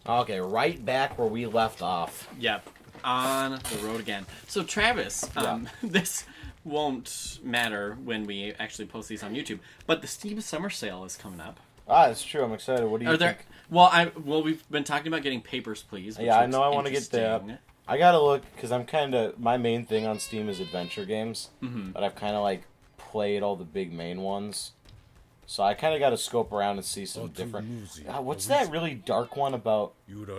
Okay, right back where we left off. Yep, on the road again. So Travis, this won't matter when we actually post these on YouTube, but the Steam Summer Sale is coming up. Ah, it's true. I'm excited. What do you think? Well, we've been talking about getting Papers, Please. Which yeah, I know. I want to get that. I gotta look because I'm kind of my main thing on Steam is adventure games, but I've kind of like played all the big main ones. So I kind of got to scope around and see some different... what's that really dark one about?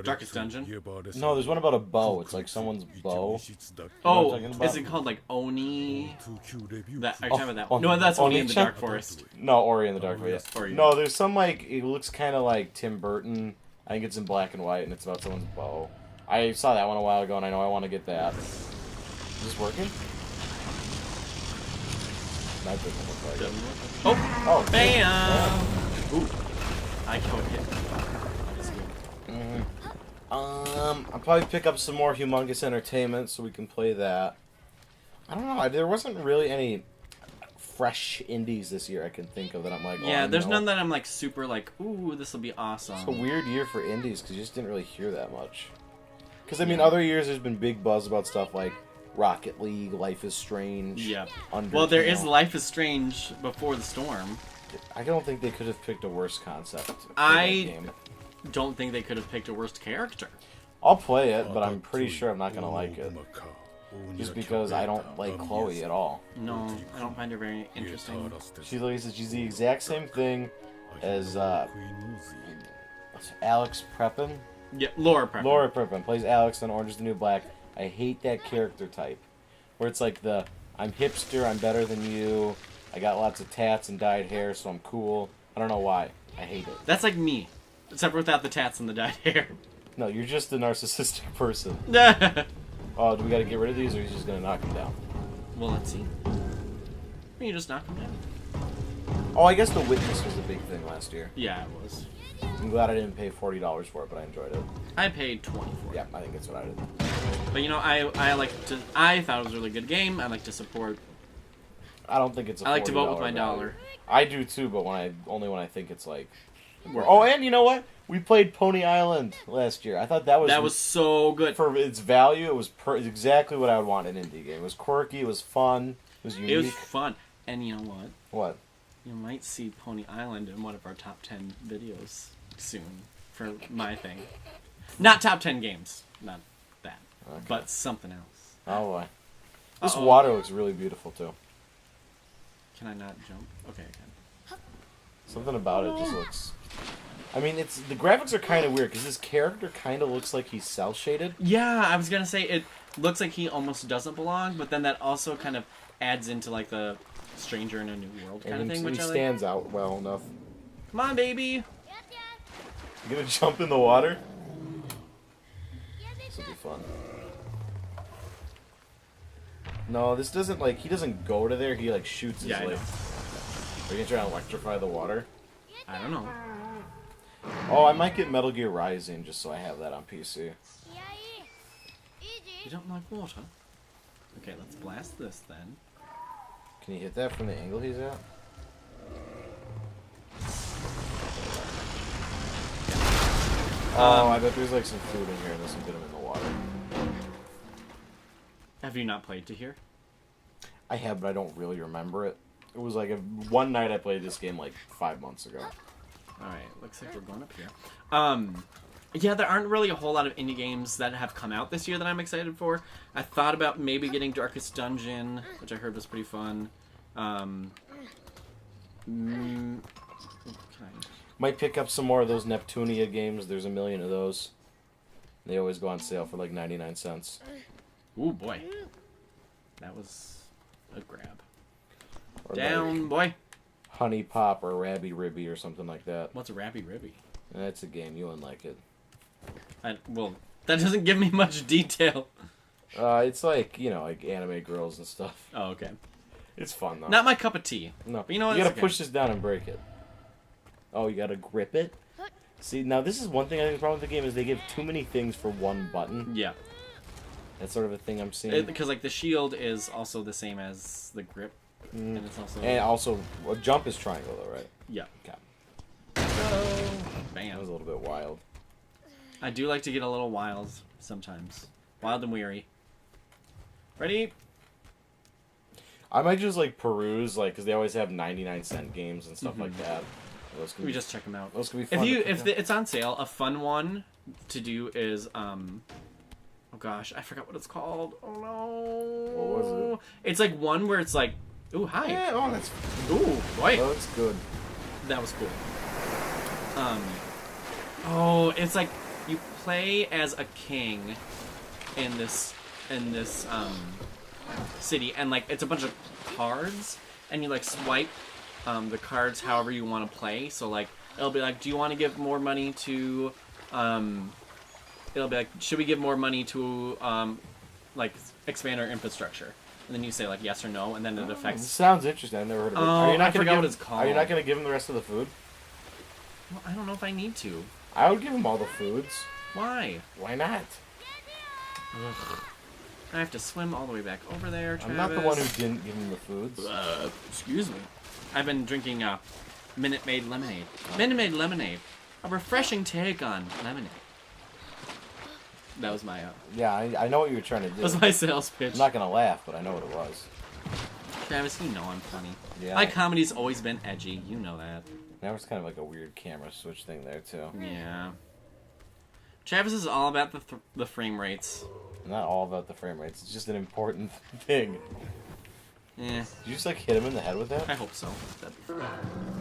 Darkest Dungeon? No, there's one about a bow. It's like someone's bow. Oh, is it called like Oni? Are you talking about that one? No, that's Oni in the Dark Forest. No, Ori in the Dark Forest. No, there's some like... It looks kind of like Tim Burton. I think it's in black and white and it's about someone's bow. I saw that one a while ago and I know I want to get that. Is this working? That doesn't look like it. Oh, bam! Ooh, I killed it. I'll probably pick up some more Humongous Entertainment so we can play that. I don't know. There wasn't really any fresh indies this year I can think of that I'm like, yeah, there's none that I'm like super like, ooh, this will be awesome. It's a weird year for indies because you just didn't really hear that much. Because I mean, other years there's been big buzz about stuff like Rocket League, Life is Strange. Yeah. Undertale. Well, there is Life is Strange Before the Storm. I don't think they could have picked a worse concept. I don't think they could have picked a worse character. I'll play it, but I'm pretty sure I'm not going to like it. Just because I don't like Chloe at all. No, I don't find her very interesting. She says she's the exact same thing as Alex Prepon. Yeah, Laura Prepon. Laura Prepon plays Alex on Orange is the New Black. I hate that character type. Where it's like I'm hipster, I'm better than you, I got lots of tats and dyed hair, so I'm cool. I don't know why. I hate it. That's like me. Except without the tats and the dyed hair. No, you're just a narcissistic person. Oh, do we gotta get rid of these, or he's just gonna knock them down? Well, let's see. You just knock them down. Oh, I guess The Witness was a big thing last year. Yeah, it was. I'm glad I didn't pay $40 for it, but I enjoyed it. I paid $20 for it. Yeah, I think that's what I did. But you know, I thought it was a really good game. I like to support. I don't think it's a $40 I like to vote with my value. dollar. I do too, but only when I think it's like... Oh, and you know what? We played Pony Island last year. I thought that was so good. For its value, it was exactly what I would want in an indie game. It was quirky, it was fun, it was unique. It was fun. And you know what? What? You might see Pony Island in one of our top 10 videos soon for my thing. Not top 10 games. Not that. Okay. But something else. Oh, boy. This water looks really beautiful, too. Can I not jump? Okay, I can. Something about it just looks... I mean, the graphics are kind of weird, because this character kind of looks like he's cel-shaded. Yeah, I was going to say, it looks like he almost doesn't belong, but then that also kind of adds into, like, the stranger in a new world kind of thing, which he stands out well enough. Come on, baby! You gonna jump in the water? This will be fun. No, this doesn't, like, he doesn't go to there, he, like, shoots his, like... Are you gonna try to electrify the water? I don't know. Oh, I might get Metal Gear Rising just so I have that on PC. You don't like water? Okay, let's blast this then. Can you hit that from the angle he's at? Oh, I bet there's like some food in here and this will get him in the water. Have you not played to here? I have, but I don't really remember it. It was like one night I played this game like 5 months ago. Alright, looks like we're going up here. Yeah, there aren't really a whole lot of indie games that have come out this year that I'm excited for. I thought about maybe getting Darkest Dungeon, which I heard was pretty fun. Might pick up some more of those Neptunia games. There's a million of those. They always go on sale for like 99 cents. Ooh, boy. That was a grab. Or down, like boy. Honey Pop or Rabby Ribby or something like that. What's a Rabby Ribby? That's a game. You wouldn't like it. Well, that doesn't give me much detail. It's like, you know, like anime girls and stuff. Oh, okay. It's fun, though. Not my cup of tea. No. But you know what? You gotta push this down and break it. Oh, you gotta grip it? See, now this is one thing I think the problem with the game is they give too many things for one button. Yeah. That's sort of a thing I'm seeing. Because, like, the shield is also the same as the grip. And it's also... And also, a jump is triangle, though, right? Yeah. Okay. Go! Bam. That was a little bit wild. I do like to get a little wild sometimes. Wild and weary. Ready? I might just like peruse, like, because they always have 99-cent games and stuff like that. Those can We just check them out. Those can be fun. If it's on sale, a fun one to do is oh gosh, I forgot what it's called. Oh no. What was it? It's like one where it's like, ooh, hi. Yeah, oh, that's Ooh, wait. that looks good. That was cool. Oh, it's like you play as a king in this city, and like it's a bunch of cards, and you like swipe the cards however you want to play. So like it'll be like, do you want to give more money to it'll be like, should we give more money to like expand our infrastructure? And then you say like yes or no, and then it affects. This sounds interesting. I've never heard of it. Oh, I forgot what it's called. Are you not going to give them the rest of the food? Well, I don't know if I need to. I would give them all the foods. Why? Why not? Ugh. I have to swim all the way back over there, Travis. I'm not the one who didn't give them the foods. Excuse me. I've been drinking Minute Maid lemonade. Minute Maid lemonade. A refreshing take on lemonade. That was my Yeah, I know what you were trying to do. that was my sales pitch. I'm not going to laugh, but I know what it was. Travis, you know I'm funny. Yeah. My comedy's always been edgy. You know that. That was kind of like a weird camera switch thing there, too. Yeah. Travis is all about the frame rates. Not all about the frame rates. It's just an important thing. Yeah. Did you just like hit him in the head with that? I hope so.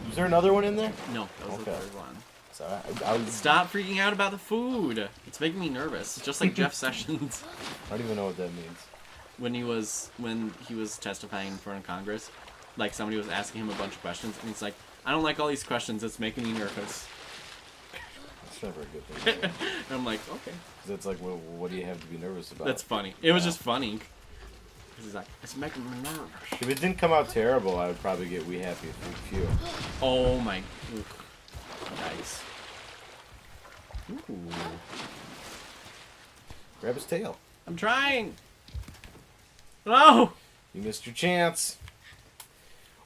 Is there another one in there? No, that was the Okay. third one. So I Stop freaking out about the food. It's making me nervous. Just like Jeff Sessions don't even know what that means. when he was testifying in front of Congress. Like somebody was asking him a bunch of questions, and he's like, "I don't like all these questions. It's making me nervous." That's never a good thing. And I'm like, okay, Because it's like, well, what do you have to be nervous about? that's funny. It was just funny. 'Cause he's like, "It's making me nervous." If it didn't come out terrible, I would probably get We Happy Few. Oh my, nice. Ooh. Grab his tail. I'm trying. No. You missed your chance.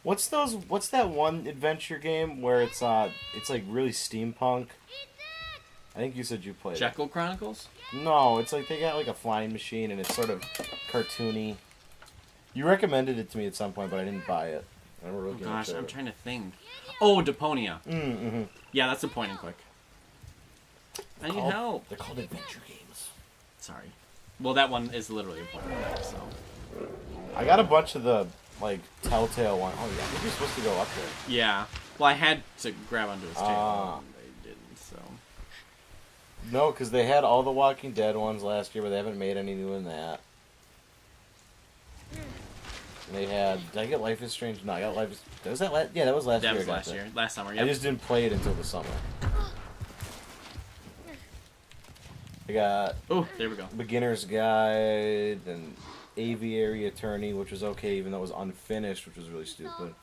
What's that one adventure game where it's like really steampunk? I think you said you played Jekyll Chronicles? it. No, it's like they got like a flying machine and it's sort of cartoony. You recommended it to me at some point, but I didn't buy it. I remember Oh looking gosh, at it. I'm trying to think. Oh, Deponia. Mm-hmm. Yeah, that's a point and click. I need help. They're called adventure games. Sorry. Well, that one is literally a point and click, so. I got a bunch of the like Telltale one. Oh yeah, I think you're supposed to go up there. Yeah. Well, I had to grab onto his tail. Ah. And they didn't, so. No, because they had all the Walking Dead ones last year, but they haven't made any new in that. They had. Did I get Life is Strange? No, I got Life is. Was that last? Yeah, that was last year. That was I got last that. year. Last summer, I yeah. just didn't play it until the summer. I got Oh, there we go. Beginner's Guide and Aviary Attorney, which was okay, even though it was unfinished, which was really stupid.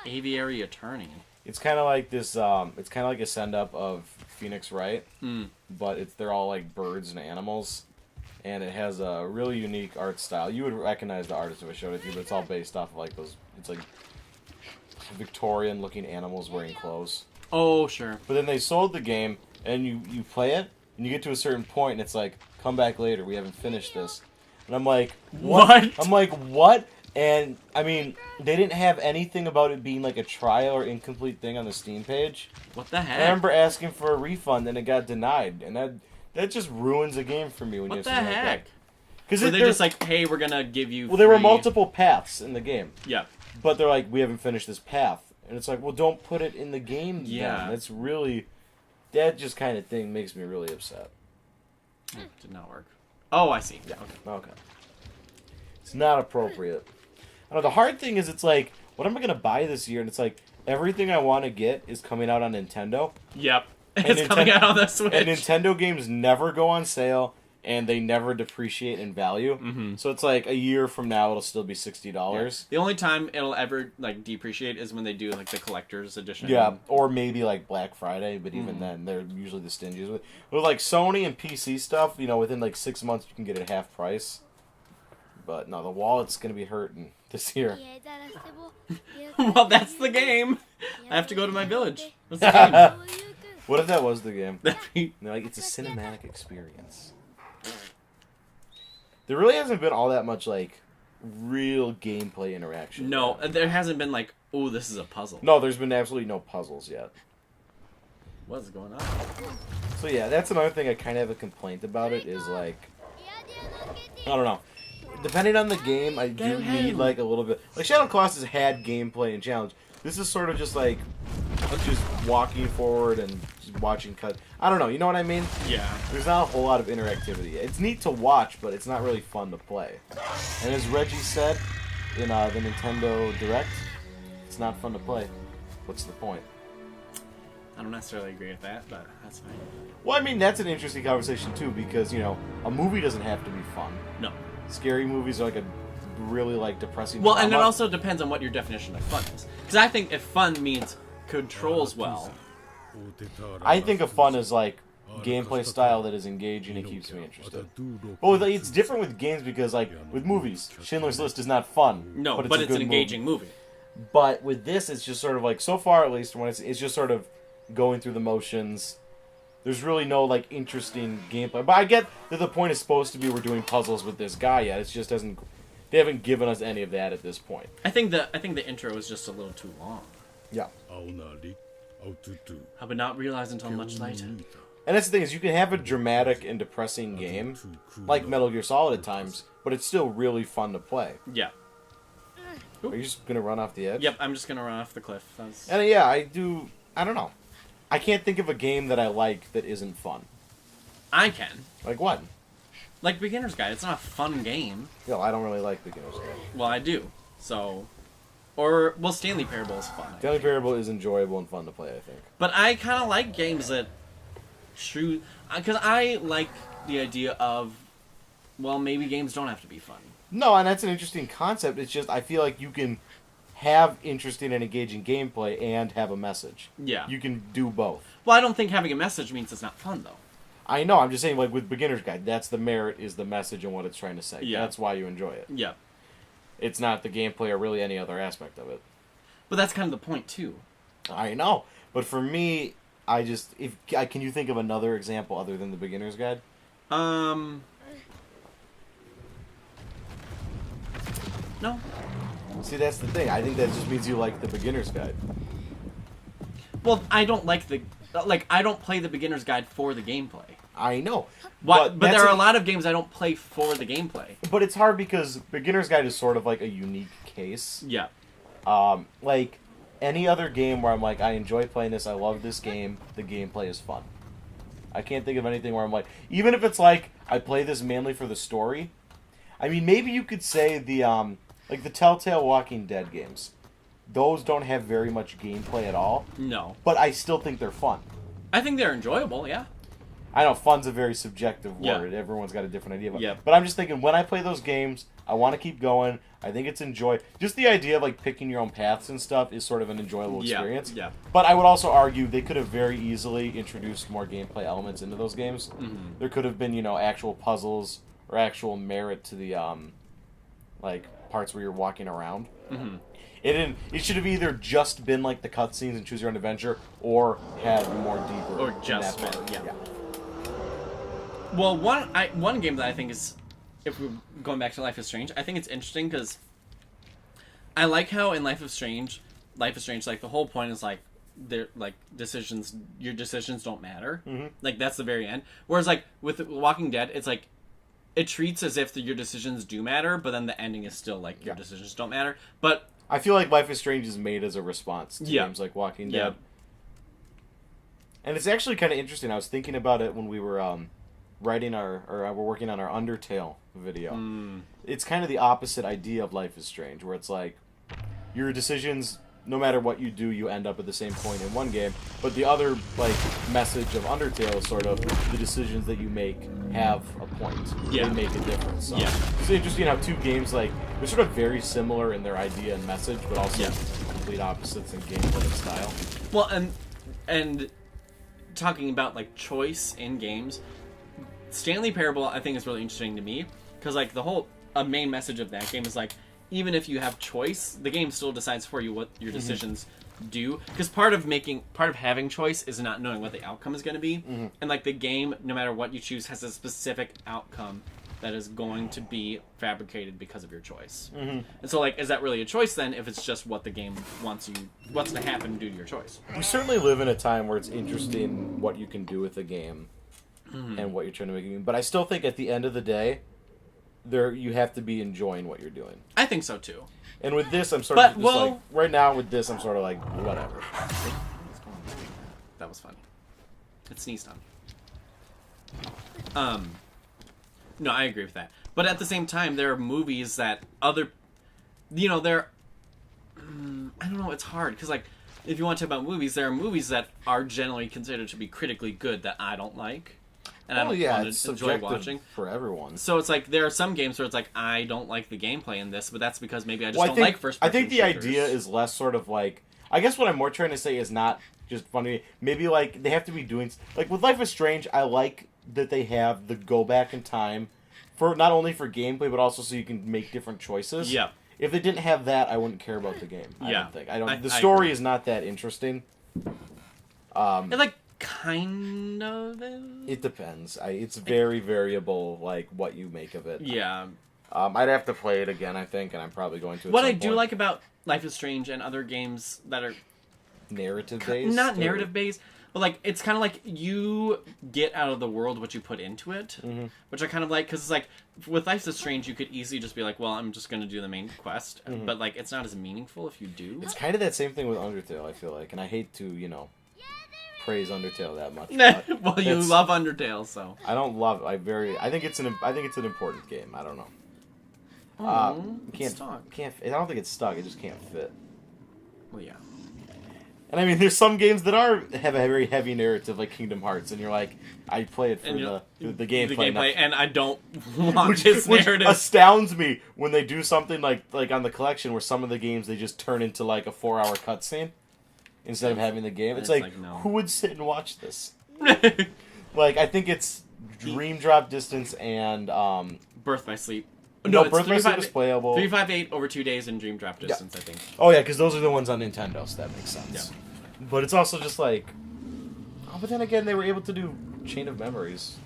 Aviary Attorney. It's kind of like this. It's kind of like a send up of Phoenix Wright, but they're all like birds and animals, and it has a really unique art style. You would recognize the artist if I showed it to you, but it's all based off of like those. It's like Victorian-looking animals wearing clothes. Oh, sure. But then they sold the game, and you play it, and you get to a certain point, and it's like, come back later. We haven't finished this. And I'm like, What? I'm like, what? And, I mean, they didn't have anything about it being like a trial or incomplete thing on the Steam page. What the heck? I remember asking for a refund, and it got denied. And that just ruins a game for me when you What have the something like heck? that. Because So they're just like, hey, we're gonna give you. well, there were free- multiple paths in the game. Yeah. But they're like, we haven't finished this path. And it's like, well, don't put it in the game then. Yeah. That's really... That just kind of thing makes me really upset. Did not work. Oh, I see. Yeah. Okay. Okay. It's not appropriate. I don't know, the hard thing is it's like, what am I going to buy this year? And it's like, everything I want to get is coming out on Nintendo. Yep. And It's coming out on the Switch. And Nintendo games never go on sale, and they never depreciate in value. Mm-hmm. So it's like, a year from now, it'll still be $60. Yeah. The only time it'll ever like depreciate is when they do like the collector's edition. Yeah, or maybe like Black Friday, but even then, they're usually the stingiest. With like Sony and PC stuff, you know, within like 6 months, you can get it at half price. But no, the wallet's going to be hurting this year. Well, that's the game. I have to go to my village. That's the game. What if that was the game? That'd be... They're like, it's a cinematic experience. There really hasn't been all that much, like, real gameplay interaction. No, there hasn't been like, oh, this is a puzzle. No, there's been absolutely no puzzles yet. What's going on? So yeah, that's another thing I kind of have a complaint about it, is like, I don't know. Depending on the game, I do need like a little bit. Like Shadow Colossus had gameplay and challenge. This is sort of just like just walking forward and just watching cut. I don't know. You know what I mean? Yeah. There's not a whole lot of interactivity. It's neat to watch, but it's not really fun to play. And as Reggie said in the Nintendo Direct, it's not fun to play. What's the point? I don't necessarily agree with that, but that's fine. Well, I mean, that's an interesting conversation too, because you know, a movie doesn't have to be fun. No. Scary movies are like a really like depressing. Well, drama. and it also depends on what your definition of fun is. Because I think if fun means controls well, I think of fun as like gameplay style that is engaging and keeps me interested. But it's different with games because like with movies, Schindler's List is not fun. no, but but it's it's an engaging movie. But with this, it's just sort of like, so far at least, when it's just sort of going through the motions. There's really no like interesting gameplay. But I get that the point is supposed to be we're doing puzzles with this guy yet. It just doesn't. They haven't given us any of that at this point. I think the intro is just a little too long. Yeah. I would not realize until much later. And that's the thing, is you can have a dramatic and depressing game, like Metal Gear Solid at times, but it's still really fun to play. Yeah. Are you just gonna run off the edge? Yep, I'm just gonna run off the cliff. And yeah, I don't know. I can't think of a game that I like that isn't fun. I can. Like what? Like Beginner's Guide. It's not a fun game. No, I don't really like Beginner's Guide. Well, I do. So... Or, well, Stanley Parable is fun. Stanley Parable is enjoyable and fun to play, I think. But I kind of like games that... Because I like the idea of... Well, maybe games don't have to be fun. No, and that's an interesting concept. It's just, I feel like you can have interesting and engaging gameplay and have a message. Yeah. You can do both. Well, I don't think having a message means it's not fun, though. I know, I'm just saying, like, with Beginner's Guide, that's the merit, is the message and what it's trying to say. Yeah. That's why you enjoy it. Yeah. It's not the gameplay or really any other aspect of it. But that's kind of the point, too. I know. But for me, can you think of another example other than the Beginner's Guide? No. See, that's the thing. I think that just means you like the Beginner's Guide. Well, I don't like I don't play the Beginner's Guide for the gameplay. I know. But there are a lot of games I don't play for the gameplay. But it's hard because Beginner's Guide is sort of like a unique case. Yeah. Like, any other game where I'm like, I enjoy playing this, I love this game, the gameplay is fun. I can't think of anything where I'm like, even if it's like, I play this mainly for the story. I mean, maybe you could say the Telltale Walking Dead games. Those don't have very much gameplay at all. No. But I still think they're fun. I think they're enjoyable, yeah. I know, fun's a very subjective Yeah. word. Everyone's got a different idea about it. Yeah. But I'm just thinking, when I play those games, I want to keep going. I think it's just the idea of like picking your own paths and stuff is sort of an enjoyable experience. Yeah. But I would also argue they could have very easily introduced more gameplay elements into those games. Mm-hmm. There could have been, actual puzzles or actual merit to the parts where you're walking around. Mm-hmm. It should have either just been like the cutscenes and choose your own adventure, or had more deeper. Or just in that part. yeah. Well, one game that I think is, if we're going back to Life is Strange, I think it's interesting because I like how in Life is Strange, like the whole point is like they're like your decisions don't matter. Mm-hmm. Like that's the very end. Whereas like with Walking Dead, it's like it treats as if your decisions do matter, but then the ending is still like your decisions don't matter. But I feel like Life is Strange is made as a response to games like Walking Dead. And it's actually kind of interesting. I was thinking about it when we were we're working on our Undertale video. It's kind of the opposite idea of Life is Strange, where it's like your decisions, no matter what you do, you end up at the same point in one game. But the other message of Undertale is sort of the decisions that you make have a point. Yeah. They make a difference. So Yeah. it's interesting how two games they're sort of very similar in their idea and message, but also complete opposites in gameplay and style. well, and talking about like choice in games, Stanley Parable I think is really interesting to me because like a main message of that game is like even if you have choice, the game still decides for you what your decisions do, because part of having choice is not knowing what the outcome is going to be, and like the game, no matter what you choose, has a specific outcome that is going to be fabricated because of your choice. And so, like, is that really a choice then? If it's just what the game wants to happen due to your choice? We certainly live in a time where it's interesting what you can do with a game and what you're trying to make a game. But I still think at the end of the day, you have to be enjoying what you're doing. I think so too. And with this, I'm sort of just like, right now with this, I'm sort of like, whatever. That was funny. It sneezed on me. No, I agree with that. But at the same time, there are movies that I don't know, it's hard. Because, like, if you want to talk about movies, there are movies that are generally considered to be critically good that I don't like. And I don't want to enjoy watching. For everyone. So it's like, there are some games where it's like, I don't like the gameplay in this, but that's because maybe I just don't like first-person I think the shooters. idea is less sort of like... I guess what I'm more trying to say is not just funny. Maybe, like, they have to be doing... Like, with Life is Strange, I like that they have the go back in time for not only for gameplay, but also so you can make different choices. Yeah. If they didn't have that, I wouldn't care about the game. I Yeah. don't think. The story is not that interesting. It, like, kind of is. It depends. It's very variable, like, what you make of it. Yeah. I'd have to play it again, I think, and I'm probably going to. What I do like about Life is Strange and other games that are narrative-based? Not narrative-based, but, like, it's kind of like you get out of the world what you put into it, which I kind of like, because it's like, with Life is Strange, you could easily just be like, well, I'm just going to do the main quest, but, like, it's not as meaningful if you do. It's kind of that same thing with Undertale, I feel like, and I hate to, praise Undertale that much. Well, you love Undertale, so. I don't love it. I think it's an important game. I don't know. Can't. I don't think it's stuck. It just can't fit. Well, yeah. And I mean, there's some games that have a very heavy narrative, like Kingdom Hearts, and you're like, I play it for the gameplay, and I don't want this narrative. Which astounds me when they do something like on the collection, where some of the games they just turn into like a 4-hour cutscene instead of having the game. It's like no. Who would sit and watch this? Like, I think it's Dream Drop Distance and Birth by Sleep. No, Birth by Sleep is playable. 358 over 2 days and Dream Drop Distance, I think. Oh yeah, because those are the ones on Nintendo, so that makes sense. Yeah. But it's also just like, but then again, they were able to do Chain of Memories.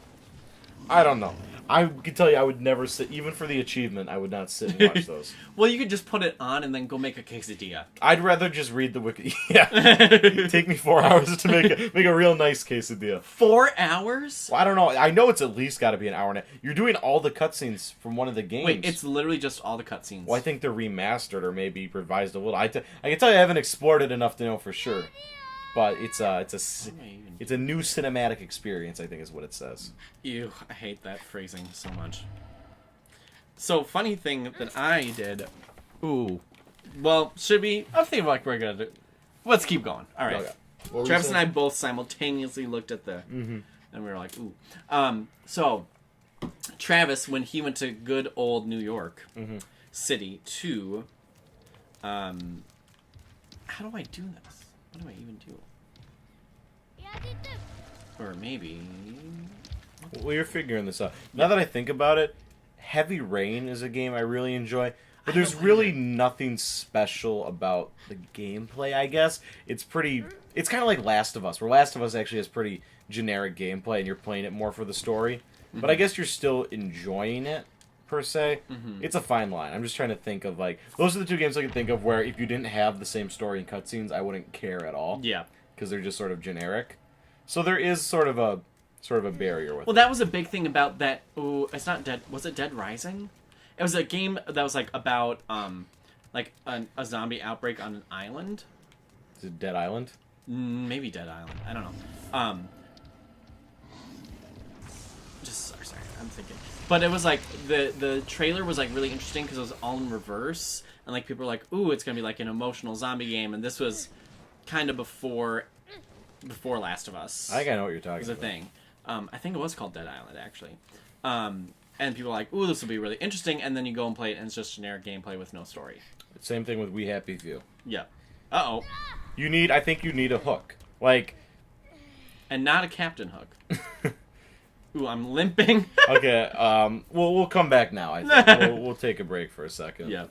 I don't know. I can tell you, I would never sit, even for the achievement, I would not sit and watch those. Well, you could just put it on and then go make a quesadilla. I'd rather just read the wiki. Yeah. Take me 4 hours to make a real nice quesadilla. 4 hours? Well, I don't know. I know it's at least got to be an hour and a half. You're doing all the cutscenes from one of the games. Wait, it's literally just all the cutscenes. Well, I think they're remastered or maybe revised a little. I can tell you I haven't explored it enough to know for sure. But it's a new cinematic experience, I think is what it says. Ew, I hate that phrasing so much. So, funny thing that I did... Ooh. Well, should we... I think like we're gonna do... Let's keep going. Alright. Okay. Travis and I both simultaneously looked at the... And we were like, ooh. So, Travis, when he went to good old New York City to... how do I do this? What do I even do? Or maybe... Well, you're figuring this out. Now that I think about it, Heavy Rain is a game I really enjoy. But there's really nothing special about the gameplay, I guess. It's kind of like Last of Us, where Last of Us actually has pretty generic gameplay, and you're playing it more for the story. But I guess you're still enjoying it, per se. It's a fine line. I'm just trying to think of, like... Those are the two games I can think of where if you didn't have the same story and cutscenes, I wouldn't care at all. Yeah. Because they're just sort of generic. So there is sort of a barrier with it. Well, that was a big thing about that... Ooh, it's not Dead... Was it Dead Rising? It was a game that was, like, about, like, a zombie outbreak on an island. Is it Dead Island? Maybe Dead Island. I don't know. Sorry, I'm thinking. But it was, like, the trailer was, like, really interesting because it was all in reverse. And, like, people were like, ooh, it's going to be, like, an emotional zombie game. And this was kind of before Last of Us. I think I know what you're talking about. Was a thing. I think it was called Dead Island, actually. And people are like, ooh, this will be really interesting. And then you go and play it, and it's just generic gameplay with no story. Same thing with We Happy Few. Yeah. Uh-oh. I think you need a hook. Like... And not a Captain Hook. Ooh, I'm limping. Okay, we'll come back now, I think. We'll take a break for a second. Yeah.